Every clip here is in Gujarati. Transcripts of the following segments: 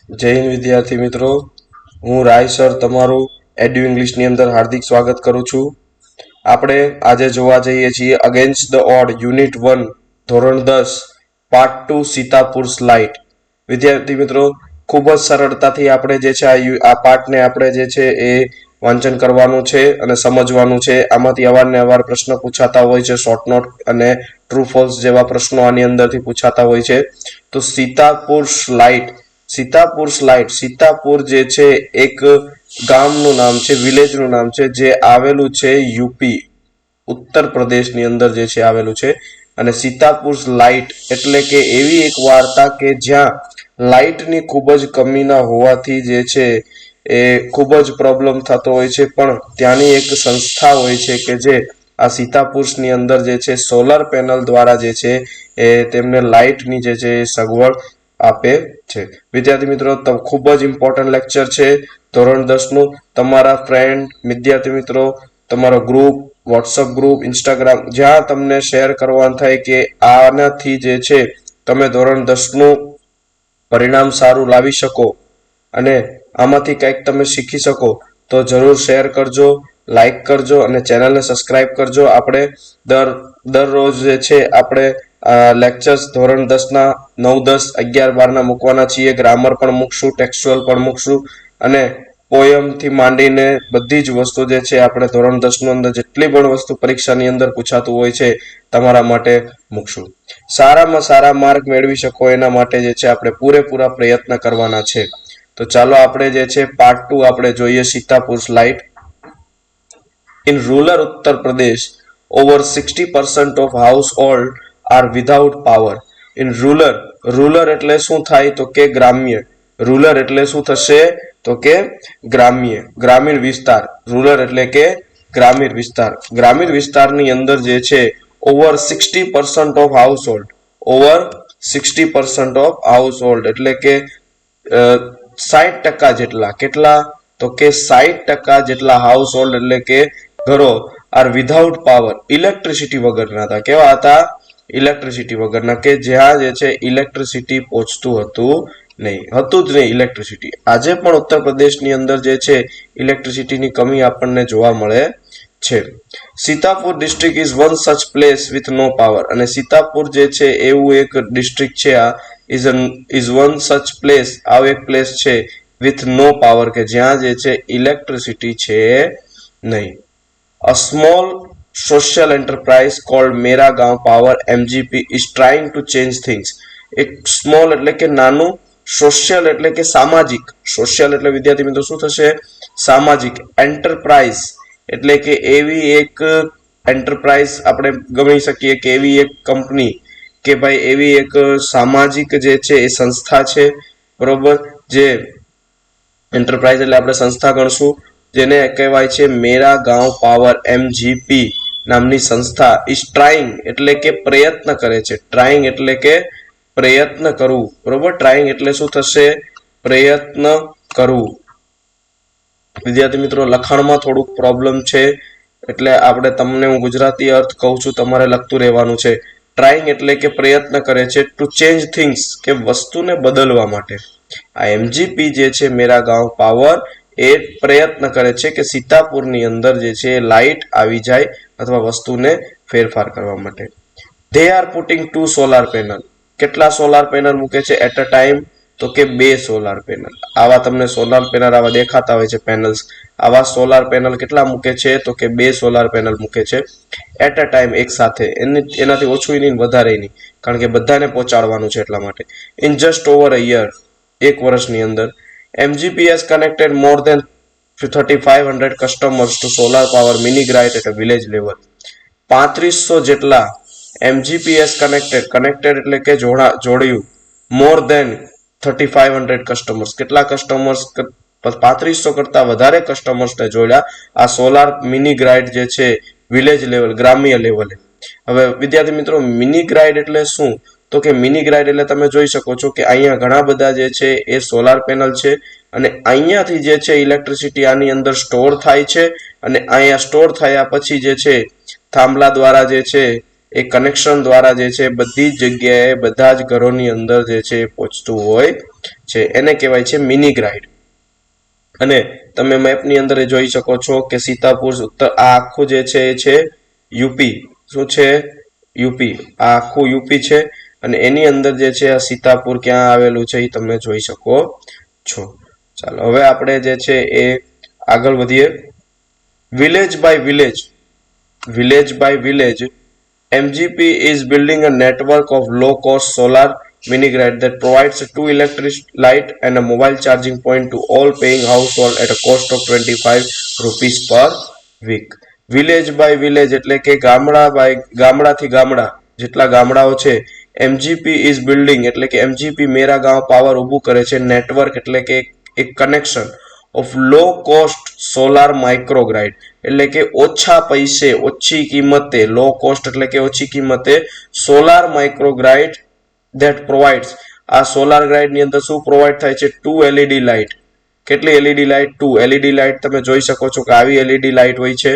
જય હિન્દ વિદ્યાર્થી મિત્રો, હું રાય સર તમારું એડ્યુ ઇંગ્લિશની અંદર હાર્દિક સ્વાગત કરું છું. આપણે આજે જોવા જઈએ છીએ અગેન્સ્ટ ધ ઓડ યુનિટ 1 ધોરણ 10 પાર્ટ 2 સીતાપુર સ્લાઇડ. વિદ્યાર્થી મિત્રો, ખૂબ જ સરળતાથી આપણે જે છે આ પાઠને આપણે જે છે એ વાંચન કરવાનું છે અને સમજવાનું છે. આમાંથી અવારનવાર પ્રશ્ન પૂછાતા હોય છે, શોર્ટ નોટ અને ટ્રુ ફોલ્સ જેવા પ્રશ્નો આની અંદરથી પૂછાતા હોય છે. તો સીતાપુર સ્લાઇડ, સીતાપુર જે છે એક ગામનું નામ છે, વિલેજનું નામ છે, જે આવેલું છે યુપી ઉત્તર પ્રદેશની અંદર જે છે આવેલું છે. અને સીતાપુર લાઇટ એટલે કે એવી એક વાર્તા કે જ્યાં લાઇટની ખૂબ જ કમીના હોવાથી જે છે એ ખૂબ જ પ્રોબ્લેમ થતો હોય છે, પણ ત્યાંની એક સંસ્થા હોય છે કે જે આ સીતાપુરની અંદર જે છે સોલર પેનલ દ્વારા જે છે એ તેમને લાઇટની જે છે સગવડ આપે છે. વિદ્યાર્થી મિત્રો, ખૂબ જ ઇમ્પોર્ટન્ટ લેક્ચર છે ધોરણ 10 નું. તમારા ફ્રેન્ડ, વિદ્યાર્થી મિત્રો, તમારો ગ્રુપ, વોટ્સઅપ ગ્રુપ, ઇન્સ્ટાગ્રામ, જ્યાં તમને શેર કરવાનું થાય કે આનાથી જે છે તમે ધોરણ 10 નું પરિણામ સારું લાવી શકો અને આમાંથી કંઈક તમે શીખી શકો, તો જરૂર શેર કરજો, લાઈક કરજો અને ચેનલને સબસ્ક્રાઇબ કરજો. આપણે દરરોજ જે છે આપણે લેક્ચર્સ ધોરણ 10 ના 9, 10, 11, 12 ના મૂકવાના છીએ. ગ્રામર પણ મૂકશું, ટેક્સ્ચ્યુઅલ પણ મૂકશું અને પોયમ થી માંડીને બધી જ વસ્તુ જે છે આપણે ધોરણ 10 નું અંદર જેટલી પણ વસ્તુ પરીક્ષાની અંદર પૂછાતું હોય છે તમારા માટે મૂકશું. સારામાં સારા માર્ક મેળવી શકો એના માટે જે છે આપણે પૂરેપૂરા પ્રયત્ન કરવાના છે. તો ચાલો આપણે જે છે પાર્ટ 2 આપણે જોઈએ Sitapur slide. In rural Uttar Pradesh, over 60% of households are without power. In rural એટલે શું થાય તો કે ગ્રામ્ય. રૂરલ એટલે શું થશે તો કે ગ્રામ્ય, ગ્રામીણ વિસ્તાર. રૂરલ એટલે કે ગ્રામીણ વિસ્તાર. ગ્રામીણ વિસ્તારની અંદર જે છે over 60% of household, over 60% of household એટલે કે 60% જેટલા, કેટલા તો કે 60% જેટલા હાઉસહોલ્ડ એટલે કે ઘરો આર વિધાઉટ પાવર, ઇલેક્ટ્રિસિટી વગરના હતા. કેવા હતા? ઇલેક્ટ્રિસિટી વગરના, કે જ્યાં જે છે ઇલેક્ટ્રિસિટી પહોંચતું હતું જ નહીં ઇલેક્ટ્રિસિટી. આજે પણ ઉત્તર પ્રદેશની અંદર જે છે ઇલેક્ટ્રિસિટીની કમી આપણને જોવા મળે છે. Sitapur district is one such place with no power. અને સીતાપુર જે છે એવું એક ડિસ્ટ્રિક્ટ છે, આ ઇઝ વન સચ પ્લેસ, આવો એક પ્લેસ છે વિથ નો પાવર, કે જ્યાં જે છે ઇલેક્ટ્રિસિટી છે નહીં. A small social enterprise called Mera Gaon Power MGP is trying to change things. એક સ્મોલ એટલે કે નાનું, સોશિયલ એટલે કે સામાજિક, સોશિયલ એટલે વિદ્યાર્થી મિત્રો શું થશે? સામાજિક. એન્ટરપ્રાઇઝ એટલે કે એવી એક એન્ટરપ્રાઇઝ આપણે ગણી શકીએ કે એવી એક કંપની કે ભાઈ એવી એક સામાજિક જે છે એ સંસ્થા છે, બરોબર? જે એન્ટરપ્રાઇઝ એટલે આપણે સંસ્થા ગણશું, જેને કહેવાય છે મેરા ગાંવ પાવર MGP નામની સંસ્થા. ઇઝ ટ્રાઇંગ એટલે કે પ્રયત્ન કરે છે. ટ્રાઇંગ એટલે કે પ્રયત્ન કરવું, બરોબર? ટ્રાઇંગ એટલે શું થશે? પ્રયત્ન કરવું. વિદ્યાર્થી મિત્રો, લખાણમાં થોડુંક પ્રોબ્લેમ છે એટલે આપણે તમને હું ગુજરાતી અર્થ કહું છું, તમારે લખતું રહેવાનું છે. ટ્રાઇંગ એટલે કે પ્રયત્ન કરે છે. ટુ ચેન્જ થિંગ્સ કે વસ્તુને બદલવા માટે. આ MGP જે છે મેરા ગાંવ પાવર એ પ્રયત્ન કરે છે કે સીતાપુરની અંદર જે છે લાઇટ આવી જાય અથવા વસ્તુને ફેરફાર કરવા માટે. They are putting 2 solar panel. કેટલા સોલાર પેનલ મૂકે છે એટ અ ટાઈમ? તો કે 2 સોલાર પેનલ. આવા તમને સોલાર પેનલ આવા દેખાતા હોય છે પેનલ્સ. આવા સોલાર પેનલ કેટલા મૂકે છે તો કે 2 સોલાર પેનલ મૂકે છે એટ અ ટાઈમ, એક સાથે. એનાથી ઓછું નહીં, વધારે નહીં, કારણ કે બધાને પહોંચાડવાનું છે એટલા માટે. In just over a year, એક વર્ષની અંદર, MGP has connected more than 3500 customers to solar power mini grid at a village level. 3500 જેટલા MGP has connected એટલે કે જોડ્યું, more than 3500 customers. કેટલા કસ્ટમર્સ? 3500 કરતા વધારે કસ્ટમર્સને જોડ્યા આ સોલાર મિની ગ્રાઇડ જે છે વિલેજ લેવલ, ગ્રામ્ય લેવલે. હવે વિદ્યાર્થી મિત્રો, મિની ગ્રાઇડ એટલે શું? તો કે મિની ગ્રાઇડ એટલે તમે જોઈ શકો છો કે અહીંયા ઘણા બધા જે છે એ સોલાર પેનલ છે અને અહીંયાથી જે છે ઇલેક્ટ્રિસિટી આની અંદર સ્ટોર થાય છે અને અહીંયા સ્ટોર થયા પછી જે છે થાંભલા દ્વારા જે છે એ કનેક્શન દ્વારા જે છે બધી જ જગ્યાએ બધા જ ઘરોની અંદર જે છે પહોંચતું હોય છે, એને કહેવાય છે મિની ગ્રાઇડ. અને તમે મેપની અંદર જોઈ શકો છો કે સીતાપુર ઉત્તર આ આખું જે છે એ છે યુપી. શું છે? યુપી. આ આખું યુપી છે અને એની અંદર જે છે આ સીતાપુર ક્યાં આવેલું છે એ તમે જોઈ શકો છો. ચાલો હવે આપણે જે છે એ આગળ વધીએ. Village by village, village by village, MGP is building a network of low-cost solar mini grid that provides 2 electric light and a mobile charging point to all paying household at a cost of 25 rupees per week. Village by village એટલે કે ગામડાથી ગામડા જેટલા ગામડાઓ છે, MGP is building એટલે કે MGP મેરા ગાંવ પાવર ઊભું કરે છે, નેટવર્ક એટલે કે એક connection of low cost solar microgrid એટલે કે ઓછા પૈસે ઓછી કિંમતે, લો કોસ્ટ એટલે કે ઓછી કિંમતે સોલાર માઇક્રોગ્રાઇડ ધેટ પ્રોવાઇડ્સ. આ સોલાર ગ્રાઇડ ની અંદર શું પ્રોવાઈડ થાય છે? 2 LED લાઇટ. કેટલી LED લાઇટ? 2 LED light. તમે જોઈ શકો છો કે આવી LED લાઇટ હોય છે.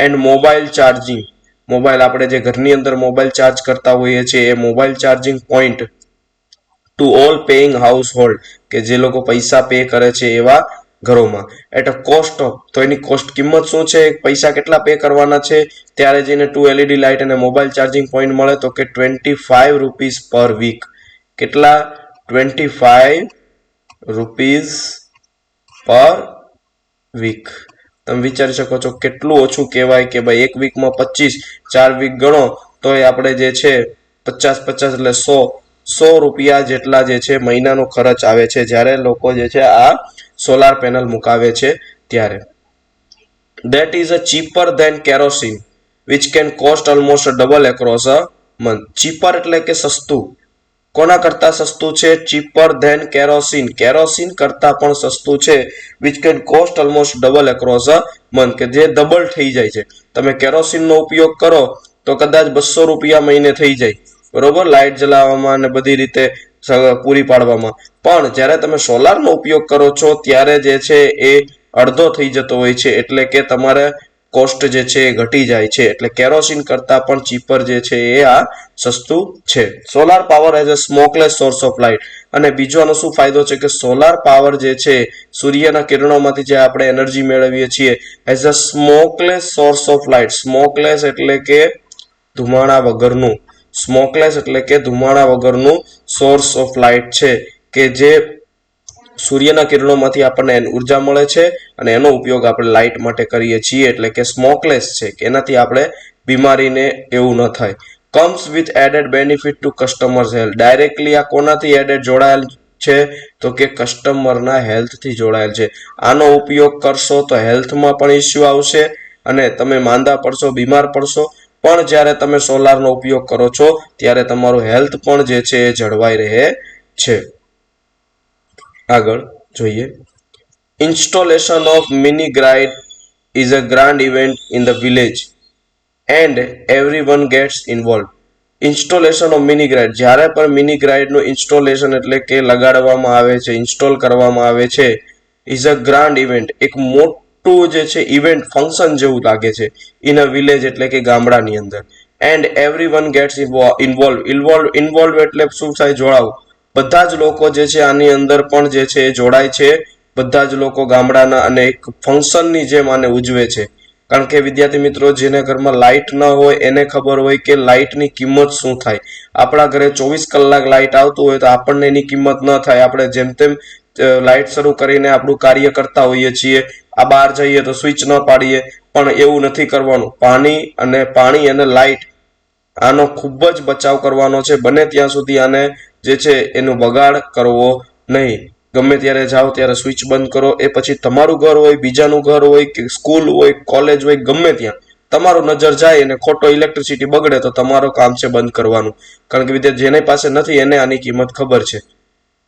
એન્ડ મોબાઈલ ચાર્જિંગ, મોબાઈલ આપણે જે ઘરની અંદર મોબાઈલ ચાર્જ કરતા હોઈએ છીએ એ mobile charging point to all paying household કે જે લોકો પૈસા પે કરે છે એવા ઘરોમાં એટ અ કોસ્ટ ઓફ, તો એની કોસ્ટ કિંમત શું છે? પૈસા કેટલા પે કરવાના છે ત્યારે જઈને 2 LED લાઇટ અને મોબાઈલ ચાર્જિંગ પોઈન્ટ મળે? તો કે 25 રૂપીસ પર વીક. કેટલા? 25 રૂપીસ પર વીક. તમે વિચારી શકો છો કેટલું ઓછું કહેવાય કે ભાઈ એક વીકમાં 25, 4 વીક ગણો તો એ આપણે જે છે 50 એટલે 100 રૂપિયા જેટલા જે છે મહિનાનો ખર્ચ આવે છે જ્યારે લોકો જે છે આ સોલાર પેનલ મુકાવે છે ત્યારે. That is a cheaper than kerosene which can cost almost double across a month. cheaper એટલે કે સસ્તું. કોના કરતા સસ્તું છે? cheaper than kerosene, કેરોસીન કરતા પણ સસ્તું છે. which can cost almost double across a month કે જે ડબલ થઈ જાય છે. તમે કેરોસીનનો ઉપયોગ કરો તો કદાચ 200 રૂપિયા મહિને થઈ જાય, બરોબર, લાઇટ જલાવવામાં અને બધી રીતે પૂરી પાડવામાં. પણ જ્યારે તમે સોલારનો ઉપયોગ કરો છો ત્યારે જે છે એ અડધો થઈ જતો હોય છે એટલે કે તમારે કોસ્ટ જે છે એ ઘટી જાય છે. એટલે કેરોસીન કરતા પણ ચીપર જે છે એ આ સસ્તું છે. Solar power as a smokeless source of light. અને બીજો આનો શું ફાયદો છે કે સોલાર પાવર જે છે સૂર્યના કિરણોમાંથી જે આપણે એનર્જી મેળવીએ છીએ as a smokeless source of light. Smokeless એટલે કે ધુમાડા વગરનું, સ્મોકલેસ એટલે કે ધુમાડા વગરનું સોર્સ ઓફ લાઇટ છે કે જે સૂર્યના કિરણોમાંથી આપણને ઉર્જા મળે છે અને એનો ઉપયોગ આપણે લાઇટ માટે કરીએ છીએ એટલે કે સ્મોકલેસ છે કે એનાથી આપણે બીમારીને એવું ન થાય. Comes with added benefit to customers health. Directly આ કોનાથી એડેડ જોડાયેલ છે? તો કે કસ્ટમરના હેલ્થથી જોડાયેલ છે. આનો ઉપયોગ કરશો તો હેલ્થમાં પણ ઇસ્યુ આવશે અને તમે માંદા પડશો, બીમાર પડશો. પણ જ્યારે તમે સોલારનો ઉપયોગ કરો છો ત્યારે તમારું હેલ્થ પણ જે છે એ જળવાઈ રહે છે. આગળ જોઈએ. Installation of mini grid is a grand event in the village and everyone gets involve. Installation of mini grid, જ્યારે પણ મિની ગ્રાઇડનું ઇન્સ્ટોલેશન એટલે કે લગાડવામાં આવે છે, ઇન્સ્ટોલ કરવામાં આવે છે, ઇઝ અ ગ્રાન્ડ ઇવેન્ટ, એક મોટું જે છે ઇવેન્ટ, ફંક્શન જેવું લાગે છે ઇન અ વિલેજ એટલે કે ગામડાની અંદર. એન્ડ એવરીવન ગેટ્સ ઇન્વોલ્વ એટલે શું થાય? જોડાવું. બધા જ લોકો જે છે આની અંદર પણ જે છે જોડાય છે. બધા જ લોકો ગામડાના અને એક ફંક્શનની જેમ આને ઉજવે છે. કારણ કે વિદ્યાર્થી મિત્રો, જેને ઘરમાં લાઇટ ન હોય એને ખબર હોય કે લાઇટની કિંમત શું થાય. આપણા ઘરે 24 કલાક લાઇટ આવતું હોય તો આપણને એની કિંમત ન થાય. આપણે જેમ તેમ લાઇટ શરૂ કરીને આપણું કાર્ય કરતા હોઈએ છીએ. આ બહાર જઈએ તો સ્વિચ ન પાડીએ, પણ એવું નથી કરવાનું. પાણી અને લાઇટ આનો ખૂબ જ બચાવ કરવાનો છે. બને ત્યાં સુધી આને જે છે એનું બગાડ કરવો નહીં. ગમે ત્યારે જાઓ ત્યારે સ્વિચ બંધ કરો. એ પછી તમારું ઘર હોય, બીજાનું ઘર હોય કે સ્કૂલ હોય, કોલેજ હોય, ગમે ત્યાં તમારું નજર જાય અને ખોટો ઇલેક્ટ્રિસિટી બગડે તો તમારું કામ છે બંધ કરવાનું. કારણ કે વિદ્યાર્થી જેની પાસે નથી એને આની કિંમત ખબર છે.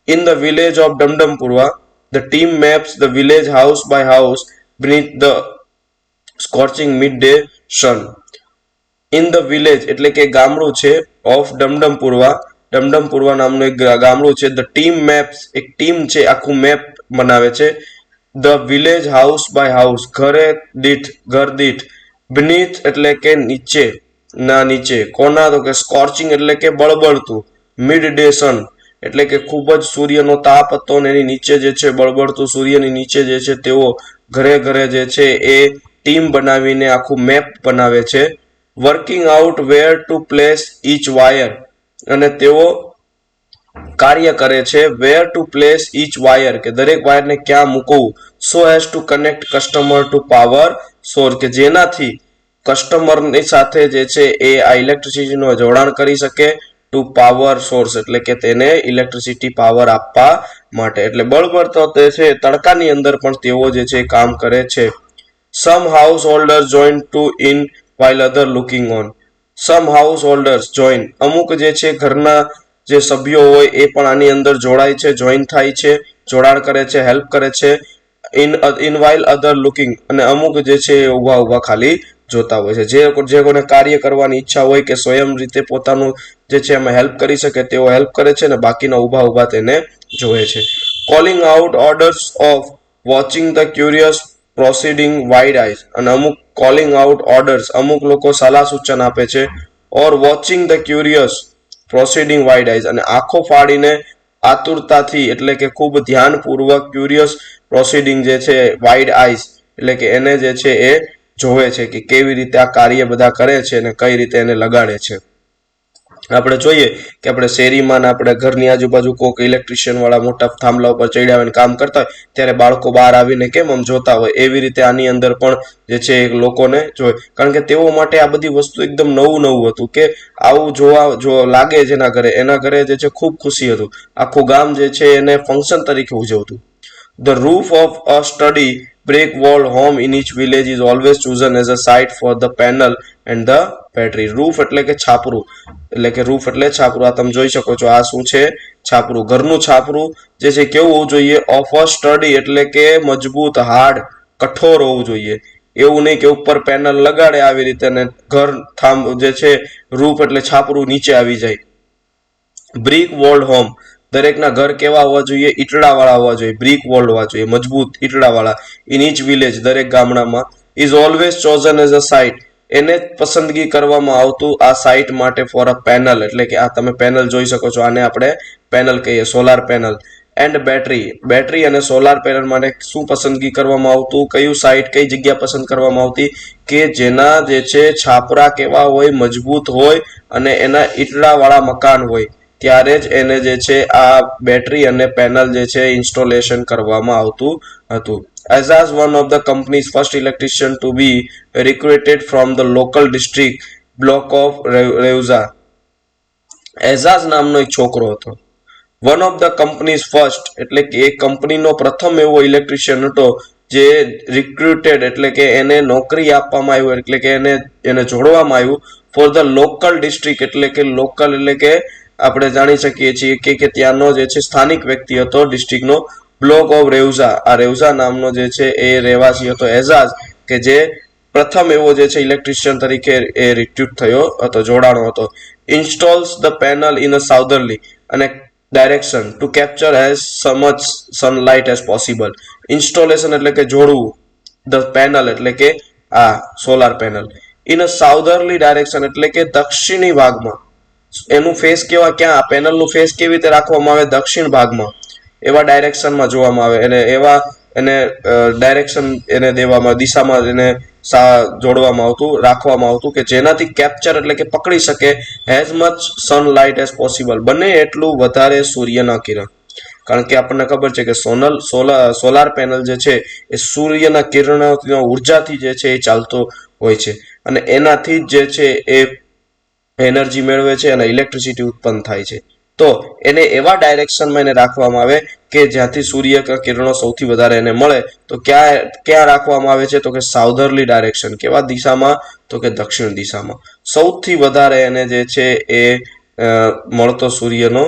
In the village of Dumdumpurwa, the team maps the village house by house beneath the scorching mid day sun. In the village એટલે કે ગામડું છે ઓફ ડમડમપુરવા, ડમડમપુરવા નામનું એક ગામડું છે. ધ ટીમ મેપ્સ, એક ટીમ છે આખું મેપ બનાવે છે. The village house by house, ઘર દીઠ, beneath એટલે કે નીચે, ના નીચે કોના તો કે સ્કોર્ચિંગ એટલે કે બળબડતું, મિડ ડે સન એટલે કે ખૂબ જ સૂર્યનો તાપ હતો ને એની નીચે જે છે બળબડતું સૂર્યની નીચે જે છે તેઓ ઘરે ઘરે જે છે એ ટીમ બનાવીને આખું મેપ બનાવે છે. Working out where to place each wire અને તેઓ કાર્ય કરે છે where to place each wire કે દરેક વાયરને ક્યાં મૂકવું, so has to connect customer to power source કે જેનાથી કસ્ટમરની સાથે જે છે એ આ ઇલેક્ટ્રિસિટીનું જોડાણ કરી શકે ટુ પાવર સોર્સ એટલે કે તેને ઇલેક્ટ્રિસિટી પાવર આપવા માટે. એટલે બળબડતો તે છે તડકાની અંદર પણ તેઓ જે છે કામ કરે છે. Some householders join to in while other looking on. Some householders join. અમુક જે છે ઘરના જે સભ્યો હોય એ પણ આની અંદર જોડાય છે, જોઈન થાય છે, જોડાણ કરે છે, હેલ્પ કરે છે. in while other looking અને અમુક જે છે એ ઉભા ઉભા ખાલી જોતા હોય છે. જે કોને કાર્ય કરવાની ઈચ્છા હોય કે સ્વયં રીતે પોતાનું જે છે એમાં હેલ્પ કરી શકે તેઓ હેલ્પ કરે છે અને બાકીના ઉભા ઉભા તેને જોવે છે. Calling out orders of watching the curious proceeding wide eyes અને અમુક કોલિંગ આઉટ ઓર્ડર્સ અમુક લોકો સલાહ સૂચન આપે છે. Or watching the curious proceeding wide eyes અને આંખો ફાડીને આતુરતાથી એટલે કે ખૂબ ધ્યાનપૂર્વક ક્યુરિયસ પ્રોસીડિંગ જે છે વાઇડ આઈઝ એટલે કે એને જે છે એ જોવે છે કે કેવી રીતે આ કાર્ય બધા કરે છે અને કઈ રીતે એને લગાડે છે. આપણે જોઈએ કે આપણે શેરીમાં આપણે ઘરની આજુબાજુ કોઈક ઇલેક્ટ્રિશિયન વાળા મોટા થાંભલા ઉપર ચડ્યા આવીને કામ કરતા હોય ત્યારે બાળકો બહાર આવીને કેમ આમ જોતા હોય એવી રીતે આની અંદર પણ જે છે લોકોને જોય કારણ કે તેઓ માટે આ બધી વસ્તુ એકદમ નવું હતું કે આવું જો લાગે જેના ઘરે એના ઘરે જે છે ખૂબ ખુશી હતું. આખું ગામ જે છે એને ફંક્શન તરીકે ઉજવતું. The roof of a sturdy brick walled home in each village is always chosen as a site for the panel and the battery. Roof એટલે કે છાપરું એટલે કે roof એટલે છાપરું. આ તમે જોઈ શકો છો આ શું છે છાપરું. ઘરનું છાપરું જે છે કેવું હોવું જોઈએ ઓફ અ સ્ટડી એટલે કે મજબૂત હાર્ડ કઠોર હોવું જોઈએ. એવું નહીં કે ઉપર પેનલ લગાડે આવી રીતે અને ઘર જે છે રૂફ એટલે છાપરું નીચે આવી જાય. બ્રિક વોલ્ડ હોમ દરેકના ઘર કેવા હોવા જોઈએ ઈટડા વાળા હોવા જોઈએ, બ્રિક વોલ્ડ હોવા જોઈએ, મજબૂત ઈટડા વાળા. ઇન ઈચ વિલેજ દરેક ગામડામાં is always chosen as a site એને પસંદગી કરવામાં આવતું આ સાઇટ માટે ફોર અ પેનલ એટલે કે આ તમે પેનલ જોઈ શકો છો આને આપણે પેનલ કહીએ સોલાર પેનલ. એન્ડ બેટરી અને સોલાર પેનલ માટે શું પસંદગી કરવામાં આવતું કયું સાઇટ કઈ જગ્યા પસંદ કરવામાં આવતી કે જેના જે છે છાપરા કેવા હોય મજબૂત હોય અને એના ઈટડા વાળા મકાન હોય ત્યારે જ એને જે છે આ બેટરી અને પેનલ જે છે ઇન્સ્ટોલેશન કરવામાં આવતું હતું. Azaz, one of the company's first electrician to be recruited from the local district block of Reuza. Azaz નામનો એક છોકરો હતો. One of the companies first એટલે કે એ કંપનીનો પ્રથમ એવો ઇલેક્ટ્રિશિયન હતો જે રિક્રુટેડ એટલે કે એને નોકરી આપવામાં આવ્યું એટલે કે એને જોડવામાં આવ્યું ફોર ધ લોકલ ડિસ્ટ્રિક્ટ એટલે કે લોકલ એટલે કે આપણે જાણી શકીએ છીએ કે ત્યાંનો જે છે સ્થાનિક વ્યક્તિ હતો ડિસ્ટ્રિક્ટનો બ્લોક ઓફ રેવઝા. આ રેવઝા નામનો જે છે એ રહેવાસી હતો એઝાઝ કે જે પ્રથમ એવો જે છે ઇલેક્ટ્રિશિયન તરીકે એ રિક્રુટ થયો હતો જોડાણો હતો. Installs the panel in a southerly અને direction to capture as much sunlight as possible. Installation એટલે કે જોડવું, ધ પેનલ એટલે કે આ solar panel in a southerly direction એટલે કે દક્ષિણી ભાગમાં. એનું ફેસ કેવા ક્યાં પેનલનું ફેસ કેવી રીતે રાખવામાં આવે દક્ષિણ ભાગમાં એવા ડાયરેક્શનમાં જોવામાં આવે અને એવા એને ડાયરેક્શન એને દેવામાં દિશામાં એને જોડવામાં આવતું રાખવામાં આવતું કે જેનાથી કેપ્ચર એટલે કે પકડી શકે as much sunlight as possible બને એટલું વધારે સૂર્યના કિરણ. કારણ કે આપણને ખબર છે કે સોલાર પેનલ જે છે એ સૂર્યના કિરણો ઉર્જાથી જે છે એ ચાલતો હોય છે અને એનાથી જ જે છે એ એનર્જી મેળવે છે અને ઇલેક્ટ્રિસિટી ઉત્પન્ન થાય છે. તો એને એવા ડાયરેક્શનમાં એને રાખવામાં આવે કે જ્યાંથી સૂર્ય કિરણો સૌથી વધારે એને મળે તો ક્યાં રાખવામાં આવે છે તો કે સાઉધર્લી ડાયરેક્શન. કેવા દિશામાં તો કે દક્ષિણ દિશામાં સૌથી વધારે એને જે છે એ મળતો સૂર્યનો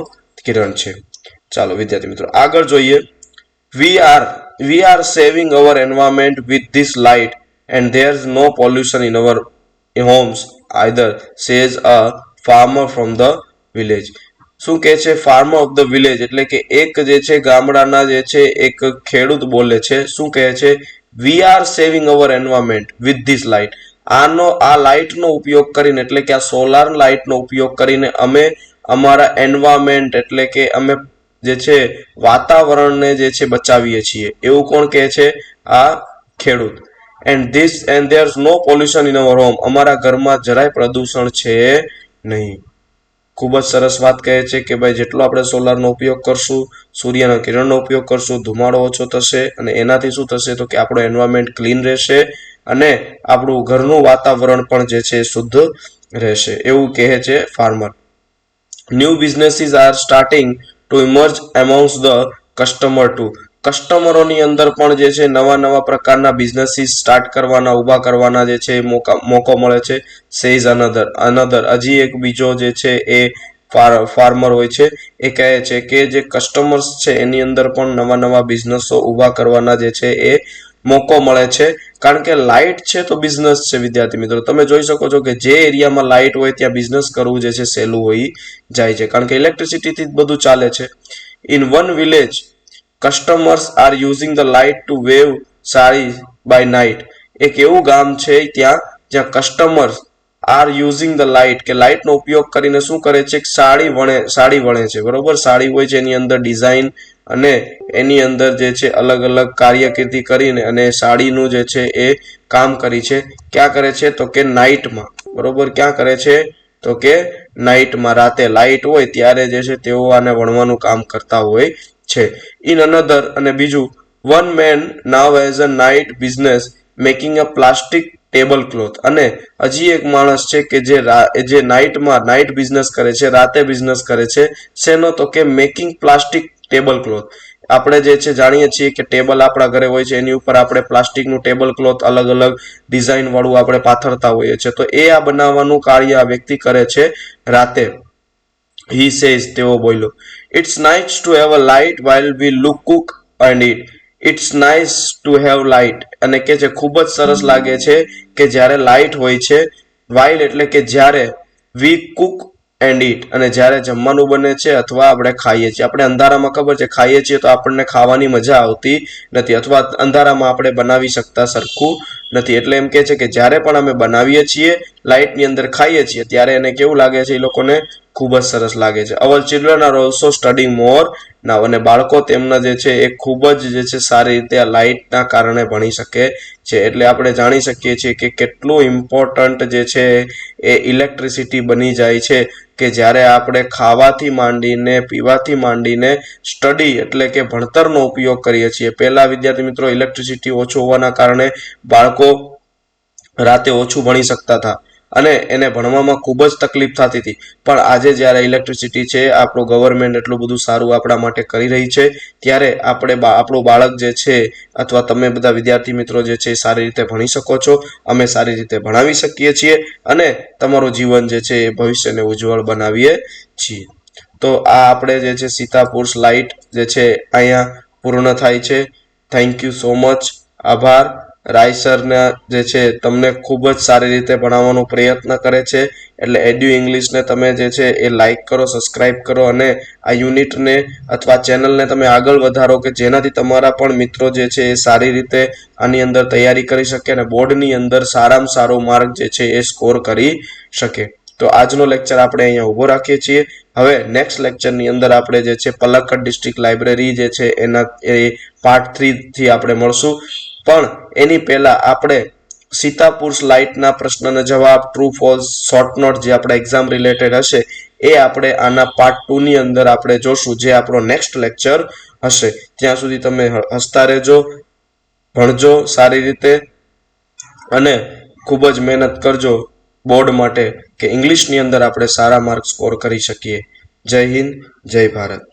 કિરણ છે. ચાલો વિદ્યાર્થી મિત્રો આગળ જોઈએ. We are saving our environment with this light and there is no pollution in our homes either says a farmer from the village. શું કહે છે ફાર્મર ઓફ ધ વિલેજ એટલે કે એક જે છે ગામડાના જે છે એક ખેડૂત બોલે છે શું કહે છે વી are saving our environment with this light. આ લાઇટનો ઉપયોગ કરીને એટલે કે આ સોલાર લાઇટનો ઉપયોગ કરીને અમે અમારા એન્વાયરમેન્ટ એટલે કે અમે જે છે વાતાવરણને જે છે બચાવીએ છીએ, એવું કોણ કહે છે? આ ખેડૂત. And there's no pollution in our home. અમારા ઘરમાં જરાય પ્રદૂષણ છે નહીં. ખૂબ જ સરસ વાત કહે છે કે ભાઈ જેટલો આપણે સોલારનો ઉપયોગ કરશું, સૂર્યના કિરણનો ઉપયોગ કરશું, ધુમાડો ઓછો થશે અને એનાથી શું થશે તો કે આપણો એન્વાયરમેન્ટ ક્લીન રહેશે અને આપણું ઘરનું વાતાવરણ પણ જે છે શુદ્ધ રહેશે, એવું કહે છે farmer. New businesses are starting to emerge amongst the customer too. કસ્ટમરોની અંદર પણ જે છે નવા પ્રકારના બિઝનેસીસ સ્ટાર્ટ કરવાના, ઊભા કરવાના જે છે મોકો મળે છે. સેઝ અનધર હજી એક બીજો જે છે એ ફાર્મર હોય છે, એ કહે છે કે જે કસ્ટમર્સ છે એની અંદર પણ નવા બિઝનેસો ઊભા કરવાના જે છે એ મોકો મળે છે. કારણ કે લાઇટ છે તો બિઝનેસ છે વિદ્યાર્થી મિત્રો. તમે જોઈ શકો છો કે જે એરિયામાં લાઇટ હોય ત્યાં બિઝનેસ કરવું જે છે સહેલું હોઈ જાય છે, કારણ કે ઇલેક્ટ્રિસિટીથી જ બધું ચાલે છે. In one village customers are using the light to weave sari by night. એક એવું ગામ છે જ્યાં customers are using the light કે લાઇટનો ઉપયોગ કરીને શું કરે છે? સાડી વણે છે, બરોબર. સાડી હોય છે એની અંદર ડિઝાઇન અને એની અંદર જે છે અલગ કાર્યકૃતિ કરીને અને સાડીનું જે છે એ કામ કરી છે. ક્યાં કરે છે તો કે નાઇટમાં, બરોબર. ક્યાં કરે છે તો કે નાઇટમાં, રાતે લાઇટ હોય ત્યારે જે છે તેઓ આને વણવાનું કામ કરતા હોય છે. ઇન અનધર અને બીજું, one man now as a night business making a plastic table cloth. અને હજી એક માણસ છે કે જે નાઇટમાં નાઇટ બિઝનેસ કરે છે, રાતે બિઝનેસ કરે છે. શેનો તો કે મેકિંગ પ્લાસ્ટિક ટેબલ ક્લોથ. આપણે જે છે જાણીએ છીએ કે ટેબલ આપણા ઘરે હોય છે, એની ઉપર આપણે પ્લાસ્ટિકનું ટેબલ ક્લોથ અલગ ડિઝાઇન વાળું આપણે પાથરતા હોઈએ છીએ. તો એ આ બનાવવાનું કાર્ય આ વ્યક્તિ કરે છે રાતે. He says, તેઓ બોલ્યો, it's nice to have a light while we cook and eat. It's nice to have light. અને કે છે ખૂબ જ સરસ લાગે છે કે જ્યારે લાઇટ હોય છે, while એટલે કે જ્યારે, we cook and eat અને જ્યારે જમવાનું બને છે અથવા આપણે ખાઈએ છીએ. આપણે અંધારામાં ખબર છે ખાઈએ છીએ તો આપણને ખાવાની મજા આવતી નથી, અથવા અંધારામાં આપણે બનાવી શકતા સરખું નથી. એટલે એમ કે છે કે જ્યારે પણ અમે બનાવીએ છીએ, લાઇટની અંદર ખાઈએ છીએ, ત્યારે એને કેવું લાગે છે? એ લોકોને ખૂબ જ સરસ લાગે છે. અવર ચિલ્ડ્રન આર ઓલ્સો સ્ટડિંગ મોર નાવ. અને બાળકો તેમના જે છે એ ખૂબ જ જે છે સારી રીતે આ લાઇટના કારણે ભણી શકે છે. એટલે આપણે જાણી શકીએ છીએ કે કેટલું ઇમ્પોર્ટન્ટ જે છે એ ઇલેક્ટ્રિસિટી બની જાય છે કે જ્યારે આપણે ખાવાથી માંડીને પીવાથી માંડીને સ્ટડી એટલે કે ભણતરનો ઉપયોગ કરીએ છીએ. પહેલા વિદ્યાર્થી મિત્રો ઇલેક્ટ્રિસિટી ઓછું હોવાના કારણે બાળકો રાતે ઓછું ભણી શકતા હતા અને એને ભણવામાં ખૂબ જ તકલીફ થતી હતી. પણ આજે જ્યારે ઇલેક્ટ્રિસિટી છે, આપણું ગવર્મેન્ટ એટલું બધું સારું આપણા માટે કરી રહી છે, ત્યારે આપણું બાળક જે છે અથવા તમે બધા વિદ્યાર્થી મિત્રો જે છે સારી રીતે ભણી શકો છો. અમે સારી રીતે ભણાવી શકીએ છીએ અને તમારું જીવન જે છે એ ભવિષ્યને ઉજ્જવળ બનાવીએ છીએ. તો આ આપણે જે છે સીતાપુર લાઇટ જે છે અહીંયા પૂર્ણ થાય છે. Thank you so much. આભાર. રાય સરના જે છે તમને ખૂબ જ સારી રીતે ભણાવવાનો પ્રયત્ન કરે છે. એટલે એડ્યુ ઇંગ્લિશને તમે જે છે એ લાઇક કરો, સબસ્ક્રાઇબ કરો અને આ યુનિટને અથવા ચેનલને તમે આગળ વધારો કે જેનાથી તમારા પણ મિત્રો જે છે એ સારી રીતે આની અંદર તૈયારી કરી શકે અને બોર્ડની અંદર સારામાં સારો માર્ક જે છે એ સ્કોર કરી શકે. તો આજનો લેક્ચર આપણે અહીંયા ઊભો રાખીએ છીએ. હવે નેક્સ્ટ લેક્ચરની અંદર આપણે જે છે પલક્કડ ડિસ્ટ્રિક્ટ લાઇબ્રેરી જે છે એ પાર્ટ 3 થી આપણે મળશું. પણ એની પહેલા આપણે સીતાપુર લાઇટના પ્રશ્નના જવાબ, ટ્રુ ફોલ્સ, શોર્ટ નોટ જે આપણા એક્ઝામ રિલેટેડ હશે એ આપણે આના પાર્ટ 2 ની અંદર આપણે જોશું, જે આપણો નેક્સ્ટ લેક્ચર હશે. ત્યાં સુધી તમે હસતા રહેજો, ભણજો સારી રીતે અને ખૂબ જ મહેનત કરજો બોર્ડ માટે કે ઇંગ્લિશની અંદર આપણે સારા માર્ક સ્કોર કરી શકીએ. જય હિન્દ, જય ભારત.